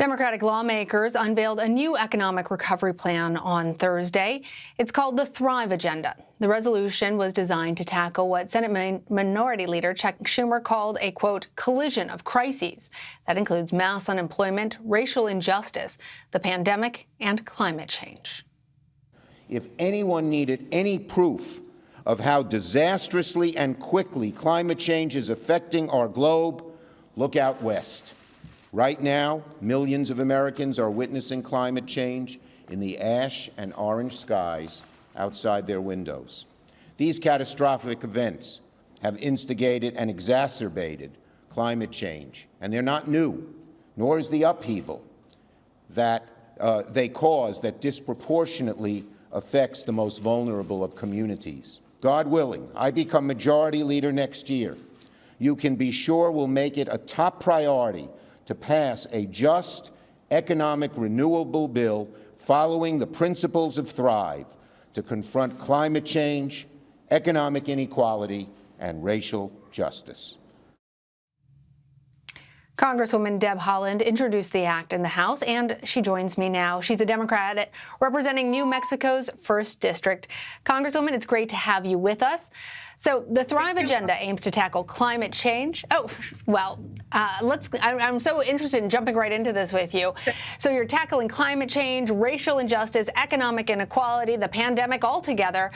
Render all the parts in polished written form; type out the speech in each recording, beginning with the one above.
Democratic lawmakers unveiled a new economic recovery plan on Thursday. It's called the Thrive Agenda. The resolution was designed to tackle what Senate Minority Leader Chuck Schumer called a, quote, collision of crises. That includes mass unemployment, racial injustice, the pandemic, and climate change. If anyone needed any proof of how disastrously and quickly climate change is affecting our globe, look out west. Right now, millions of Americans are witnessing climate change in the ash and orange skies outside their windows. These catastrophic events have instigated and exacerbated climate change, and they're not new, nor is the upheaval that they cause that disproportionately affects the most vulnerable of communities. God willing, I become majority leader next year. You can be sure we'll make it a top priority to pass a just, economic, renewable bill following the principles of Thrive to confront climate change, economic inequality, and racial justice. Congresswoman Deb Haaland introduced the act in the House, and she joins me now. She's a Democrat representing New Mexico's 1st District. Congresswoman, it's great to have you with us. So the Thrive Agenda aims to tackle climate change. I'm so interested in jumping right into this with you. So you're tackling climate change, racial injustice, economic inequality, the pandemic all together.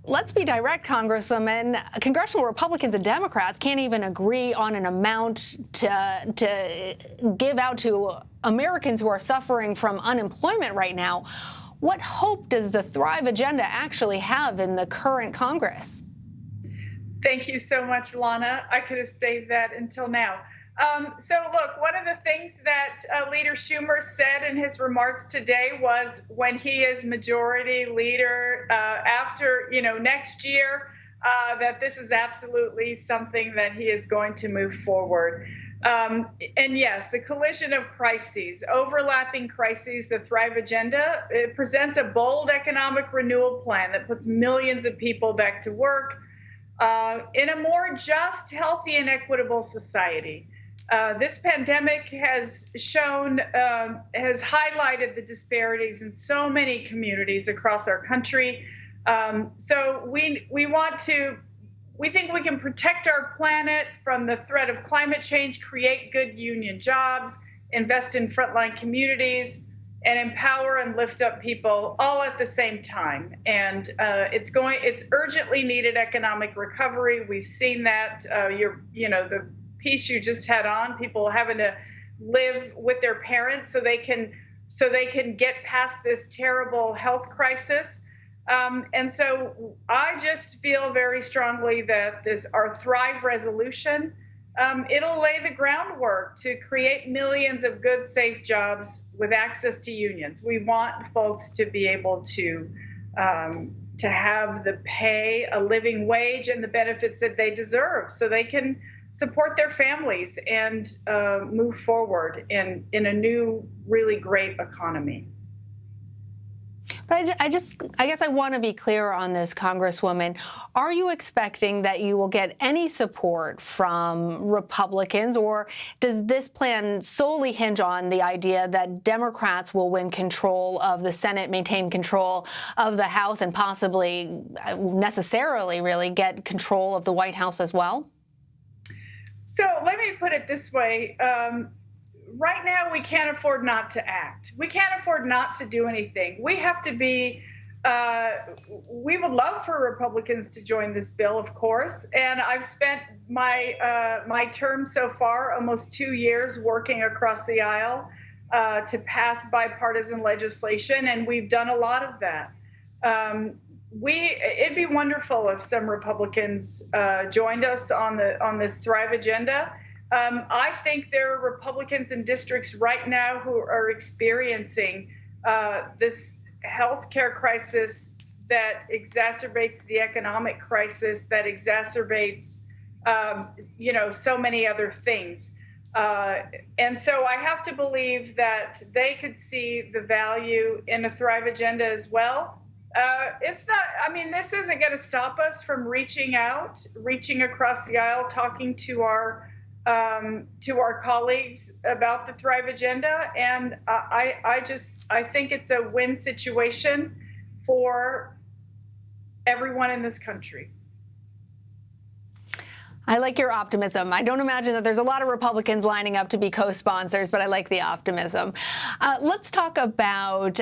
Let's be direct, Congresswoman. Congressional Republicans and Democrats can't even agree on an amount to give out to Americans who are suffering from unemployment right now. What hope does the Thrive Agenda actually have in the current Congress? Thank you so much, Lana. I could have saved that until now. So look, one of the things that Leader Schumer said in his remarks today was when he is majority leader after, next year, that this is absolutely something that he is going to move forward. And yes, the collision of crises, overlapping crises, the Thrive Agenda, it presents a bold economic renewal plan that puts millions of people back to work in a more just, healthy, and equitable society. This pandemic has highlighted the disparities in so many communities across our country. So we think we can protect our planet from the threat of climate change, create good union jobs, invest in frontline communities, and empower and lift up people all at the same time. And it's urgently needed economic recovery. We've seen that. The piece you just had on, people having to live with their parents so they can get past this terrible health crisis. And so I just feel very strongly that our Thrive resolution, it'll lay the groundwork to create millions of good, safe jobs with access to unions. We want folks to be able to have the pay, a living wage, and the benefits that they deserve so they can support their families and move forward in a new, really great economy. But I guess I want to be clear on this, Congresswoman. Are you expecting that you will get any support from Republicans, or does this plan solely hinge on the idea that Democrats will win control of the Senate, maintain control of the House, and possibly necessarily really get control of the White House as well? So let me put it this way. Right now, we can't afford not to act. We can't afford not to do anything. We have to be, we would love for Republicans to join this bill, of course. And I've spent my term so far, almost 2 years, working across the aisle to pass bipartisan legislation, and we've done a lot of that. It'd be wonderful if some Republicans joined us on this Thrive Agenda. I think there are Republicans in districts right now who are experiencing this healthcare crisis that exacerbates the economic crisis, that exacerbates, so many other things. And so I have to believe that they could see the value in a Thrive Agenda as well. This isn't going to stop us from reaching across the aisle, talking to our to our colleagues about the Thrive agenda, and I think it's a win situation for everyone in this country. I like your optimism. I don't imagine that there's a lot of Republicans lining up to be co-sponsors, but I like the optimism. Let's talk about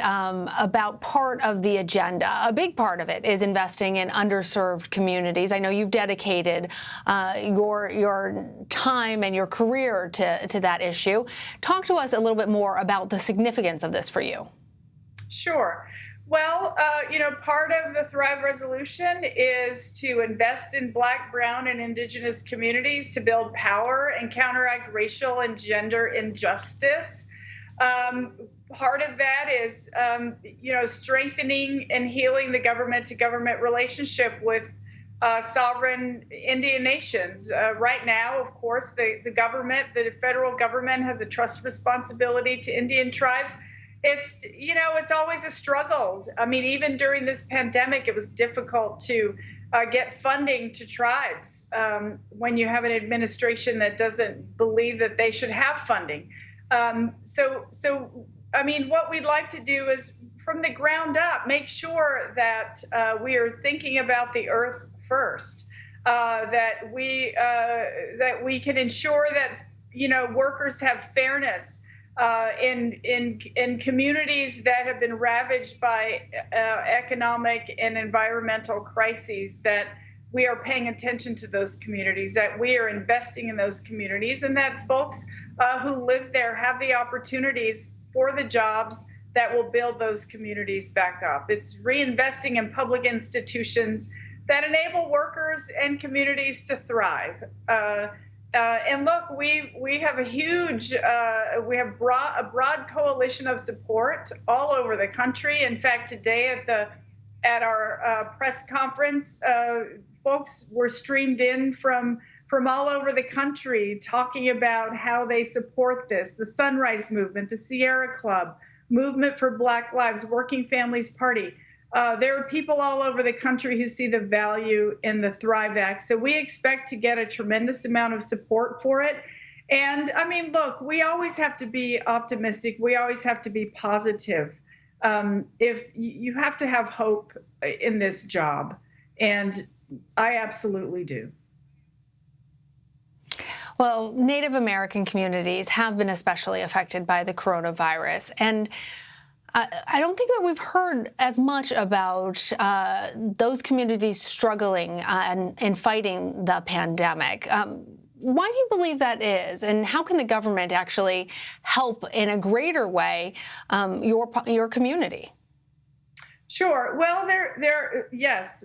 part of the agenda. A big part of it is investing in underserved communities. I know you've dedicated your time and your career to that issue. Talk to us a little bit more about the significance of this for you. Sure. Well, part of the Thrive resolution is to invest in Black, Brown, and Indigenous communities to build power and counteract racial and gender injustice. Part of that is, strengthening and healing the government-to-government relationship with sovereign Indian nations. Right now, of course, the federal government has a trust responsibility to Indian tribes. It's always a struggle. I mean, even during this pandemic, it was difficult to get funding to tribes when you have an administration that doesn't believe that they should have funding. What we'd like to do is, from the ground up, make sure that we are thinking about the earth first, that we can ensure that workers have fairness. In communities that have been ravaged by economic and environmental crises, that we are paying attention to those communities, that we are investing in those communities, and that folks who live there have the opportunities for the jobs that will build those communities back up. It's reinvesting in public institutions that enable workers and communities to thrive. And look, we have a broad coalition of support all over the country. In fact, today at our press conference, folks were streamed in from all over the country talking about how they support this: the Sunrise Movement, the Sierra Club, Movement for Black Lives, Working Families Party. There are people all over the country who see the value in the Thrive Act. So we expect to get a tremendous amount of support for it. And I mean, look, we always have to be optimistic. We always have to be positive. If you have to have hope in this job, and I absolutely do. Well, Native American communities have been especially affected by the coronavirus. And I don't think that we've heard as much about those communities struggling and fighting the pandemic. Why do you believe that is? And how can the government actually help in a greater way your community? Sure. Well, yes.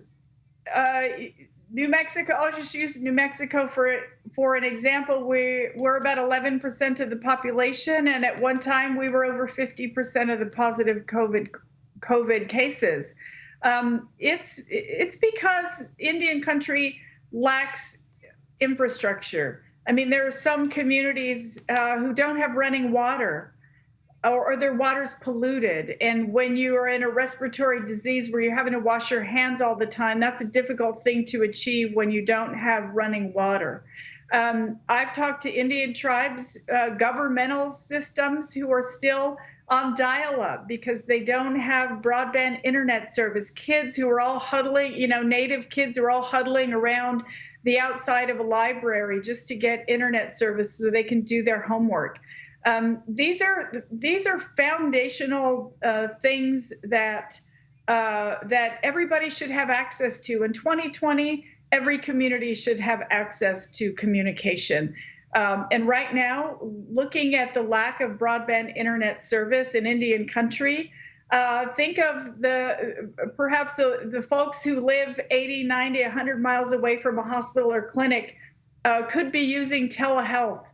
New Mexico, I'll just use New Mexico for an example. We're about 11% of the population, and at one time we were over 50% of the positive COVID cases. It's because Indian country lacks infrastructure. I mean, there are some communities who don't have running water, or their water's polluted. And when you are in a respiratory disease where you're having to wash your hands all the time, that's a difficult thing to achieve when you don't have running water. I've talked to Indian tribes, governmental systems who are still on dial-up because they don't have broadband internet service. Kids who are all huddling, Native kids are all huddling around the outside of a library just to get internet service so they can do their homework. These are foundational things that everybody should have access to. In 2020, every community should have access to communication. And right now, looking at the lack of broadband internet service in Indian country, think of perhaps the folks who live 80, 90, 100 miles away from a hospital or clinic could be using telehealth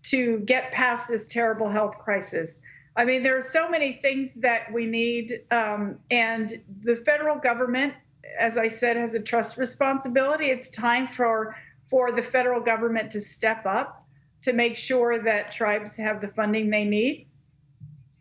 to get past this terrible health crisis. I mean, there are so many things that we need, and the federal government, as I said, has a trust responsibility. It's time for the federal government to step up to make sure that tribes have the funding they need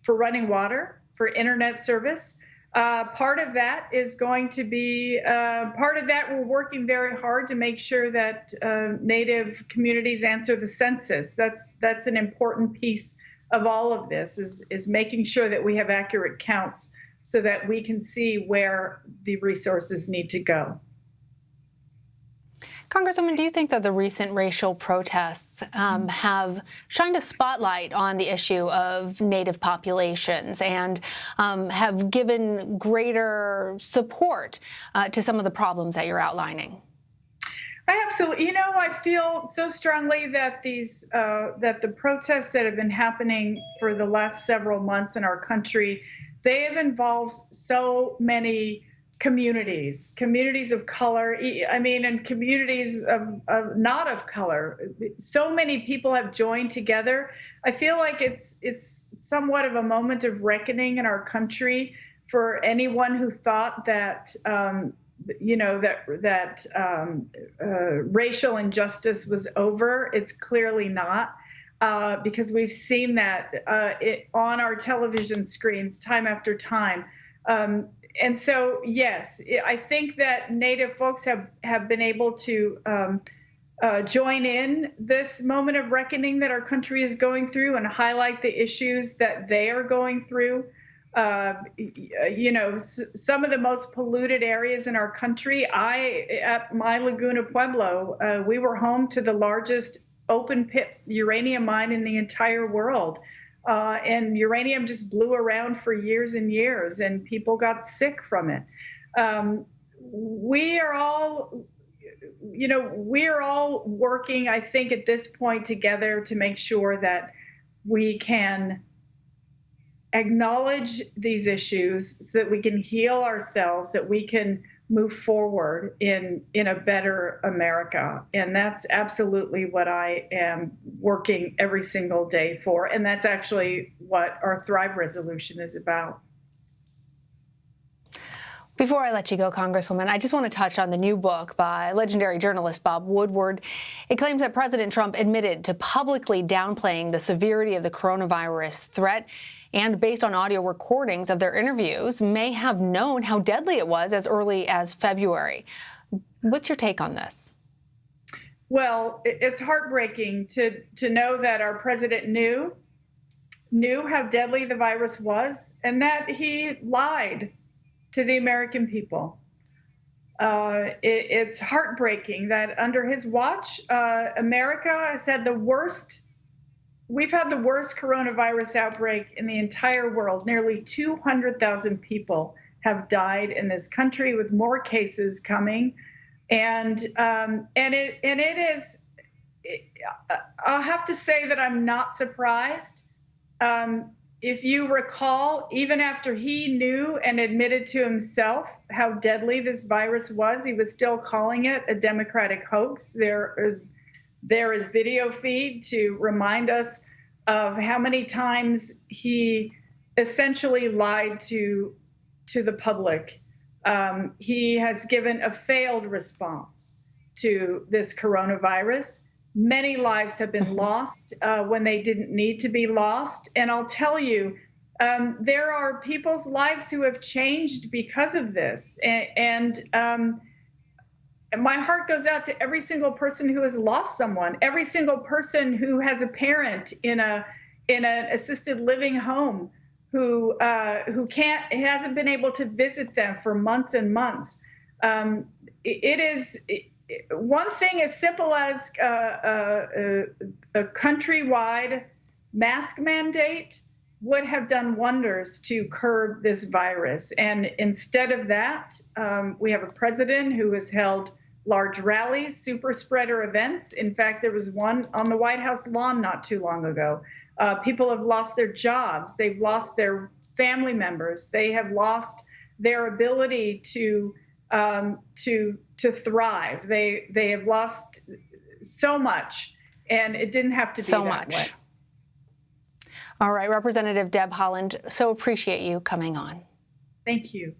for running water, for internet service, Part of that is going to be, part of that we're working very hard to make sure that Native communities answer the census. That's an important piece of all of this, is making sure that we have accurate counts so that we can see where the resources need to go. Congresswoman, do you think that the recent racial protests have shined a spotlight on the issue of Native populations and have given greater support to some of the problems that you're outlining? I absolutely, I feel so strongly that that the protests that have been happening for the last several months in our country, they have involved so many communities of color, and communities of not of color. So many people have joined together. I feel like it's somewhat of a moment of reckoning in our country for anyone who thought that racial injustice was over. It's clearly not. Because we've seen that on our television screens time after time. And so, yes, I think that Native folks have been able to join in this moment of reckoning that our country is going through and highlight the issues that they are going through. Some of the most polluted areas in our country, at my Laguna Pueblo, we were home to the largest open pit uranium mine in the entire world. And uranium just blew around for years and years, and people got sick from it. We are all working, I think, at this point together to make sure that we can acknowledge these issues so that we can heal ourselves, that we can move forward in a better America. And that's absolutely what I am working every single day for. And that's actually what our Thrive resolution is about. Before I let you go, Congresswoman, I just want to touch on the new book by legendary journalist Bob Woodward. It claims that President Trump admitted to publicly downplaying the severity of the coronavirus threat and, based on audio recordings of their interviews, may have known how deadly it was as early as February. What's your take on this? Well, it's heartbreaking to know that our president knew how deadly the virus was and that he lied to the American people. It's heartbreaking that under his watch, America has had we've had the worst coronavirus outbreak in the entire world. Nearly 200,000 people have died in this country, with more cases coming. And it is, I'll have to say that I'm not surprised. If you recall, even after he knew and admitted to himself how deadly this virus was, he was still calling it a Democratic hoax. There is video feed to remind us of how many times he essentially lied to the public. He has given a failed response to this coronavirus. Many lives have been lost when they didn't need to be lost. And I'll tell you, there are people's lives who have changed because of this. And my heart goes out to every single person who has lost someone, every single person who has a parent in an assisted living home who hasn't been able to visit them for months and months. One thing as simple as a countrywide mask mandate would have done wonders to curb this virus. And instead of that, we have a president who has held large rallies, super spreader events. In fact, there was one on the White House lawn not too long ago. People have lost their jobs. They've lost their family members. They have lost their ability to thrive. They have lost so much, and it didn't have to be so that much. way. All right, Representative Deb Haaland, so appreciate you coming on. Thank you.